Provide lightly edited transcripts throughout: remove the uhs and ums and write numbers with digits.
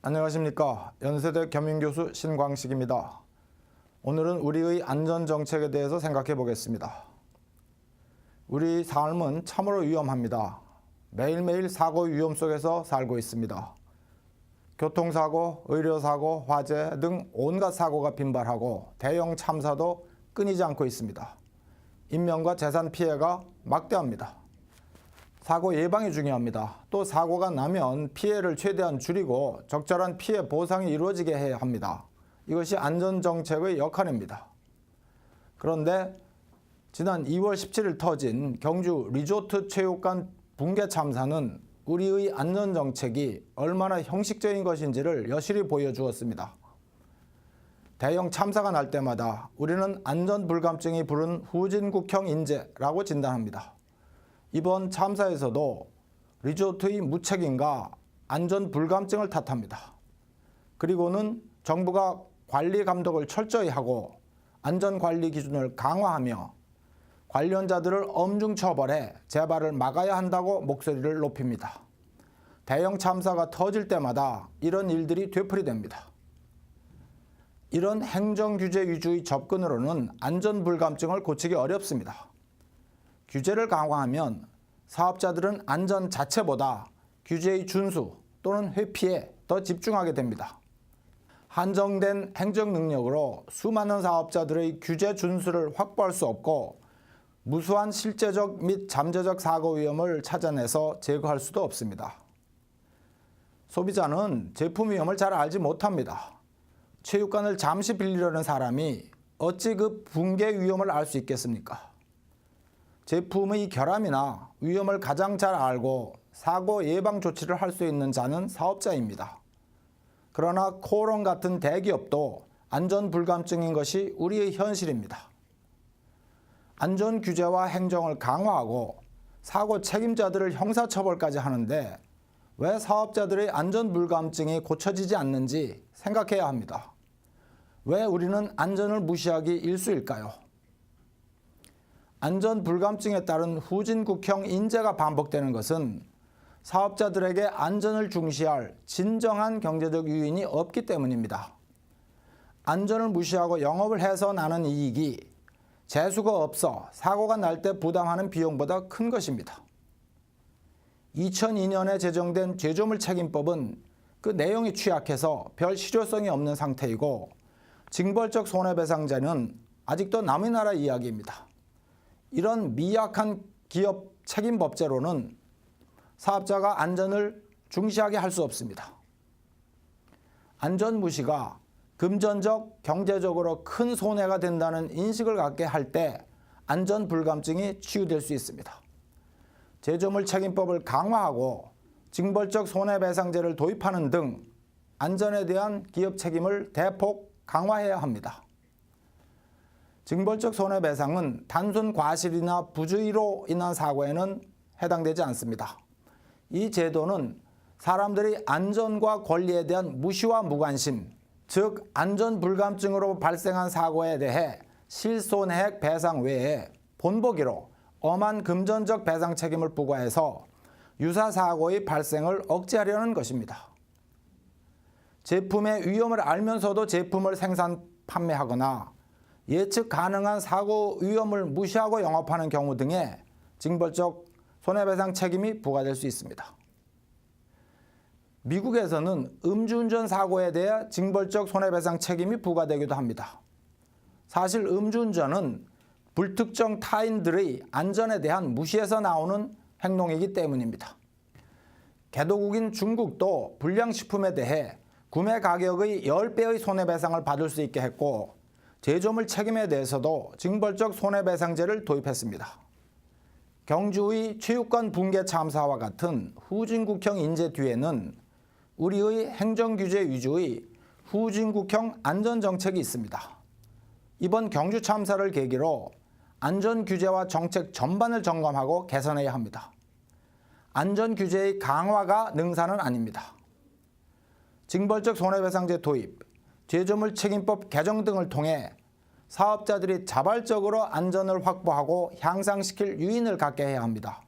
안녕하십니까. 연세대 겸임교수 신광식입니다. 오늘은 우리의 안전정책에 대해서 생각해 보겠습니다. 우리 삶은 참으로 위험합니다. 매일매일 사고 위험 속에서 살고 있습니다. 교통사고, 의료사고, 화재 등 온갖 사고가 빈발하고 대형 참사도 끊이지 않고 있습니다. 인명과 재산 피해가 막대합니다. 사고 예방이 중요합니다. 또 사고가 나면 피해를 최대한 줄이고 적절한 피해 보상이 이루어지게 해야 합니다. 이것이 안전정책의 역할입니다. 그런데 지난 2월 17일 터진 경주 리조트 체육관 붕괴 참사는 우리의 안전정책이 얼마나 형식적인 것인지를 여실히 보여주었습니다. 대형 참사가 날 때마다 우리는 안전불감증이 부른 후진국형 인재라고 진단합니다. 이번 참사에서도 리조트의 무책임과 안전불감증을 탓합니다. 그리고는 정부가 관리 감독을 철저히 하고 안전관리 기준을 강화하며 관련자들을 엄중 처벌해 재발을 막아야 한다고 목소리를 높입니다. 대형 참사가 터질 때마다 이런 일들이 되풀이됩니다. 이런 행정규제 위주의 접근으로는 안전불감증을 고치기 어렵습니다. 규제를 강화하면 사업자들은 안전 자체보다 규제의 준수 또는 회피에 더 집중하게 됩니다. 한정된 행정 능력으로 수많은 사업자들의 규제 준수를 확보할 수 없고 무수한 실제적 및 잠재적 사고 위험을 찾아내서 제거할 수도 없습니다. 소비자는 제품 위험을 잘 알지 못합니다. 체육관을 잠시 빌리려는 사람이 어찌 그 붕괴 위험을 알 수 있겠습니까? 제품의 결함이나 위험을 가장 잘 알고 사고 예방 조치를 할 수 있는 자는 사업자입니다. 그러나 코오롱 같은 대기업도 안전불감증인 것이 우리의 현실입니다. 안전 규제와 행정을 강화하고 사고 책임자들을 형사처벌까지 하는데 왜 사업자들의 안전불감증이 고쳐지지 않는지 생각해야 합니다. 왜 우리는 안전을 무시하기 일쑤일까요? 안전불감증에 따른 후진국형 인재가 반복되는 것은 사업자들에게 안전을 중시할 진정한 경제적 유인이 없기 때문입니다. 안전을 무시하고 영업을 해서 나는 이익이 재수가 없어 사고가 날 때 부담하는 비용보다 큰 것입니다. 2002년에 제정된 제조물 책임법은 그 내용이 취약해서 별 실효성이 없는 상태이고 징벌적 손해배상제는 아직도 남의 나라 이야기입니다. 이런 미약한 기업 책임법제로는 사업자가 안전을 중시하게 할 수 없습니다. 안전 무시가 금전적, 경제적으로 큰 손해가 된다는 인식을 갖게 할 때 안전불감증이 치유될 수 있습니다. 제조물 책임법을 강화하고 징벌적 손해배상제를 도입하는 등 안전에 대한 기업 책임을 대폭 강화해야 합니다. 징벌적 손해배상은 단순 과실이나 부주의로 인한 사고에는 해당되지 않습니다. 이 제도는 사람들이 안전과 권리에 대한 무시와 무관심, 즉 안전불감증으로 발생한 사고에 대해 실손해액 배상 외에 본보기로 엄한 금전적 배상 책임을 부과해서 유사 사고의 발생을 억제하려는 것입니다. 제품의 위험을 알면서도 제품을 생산, 판매하거나 예측 가능한 사고 위험을 무시하고 영업하는 경우 등의 징벌적 손해배상 책임이 부과될 수 있습니다. 미국에서는 음주운전 사고에 대해 징벌적 손해배상 책임이 부과되기도 합니다. 사실 음주운전은 불특정 타인들의 안전에 대한 무시에서 나오는 행동이기 때문입니다. 개도국인 중국도 불량식품에 대해 구매 가격의 10배의 손해배상을 받을 수 있게 했고 제조물 책임에 대해서도 징벌적 손해배상제를 도입했습니다. 경주의 체육관 붕괴 참사와 같은 후진국형 인재 뒤에는 우리의 행정규제 위주의 후진국형 안전정책이 있습니다. 이번 경주 참사를 계기로 안전규제와 정책 전반을 점검하고 개선해야 합니다. 안전규제의 강화가 능사는 아닙니다. 징벌적 손해배상제 도입, 제조물 책임법 개정 등을 통해 사업자들이 자발적으로 안전을 확보하고 향상시킬 유인을 갖게 해야 합니다.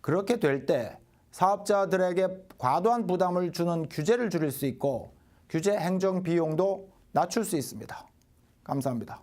그렇게 될 때 사업자들에게 과도한 부담을 주는 규제를 줄일 수 있고 규제 행정 비용도 낮출 수 있습니다. 감사합니다.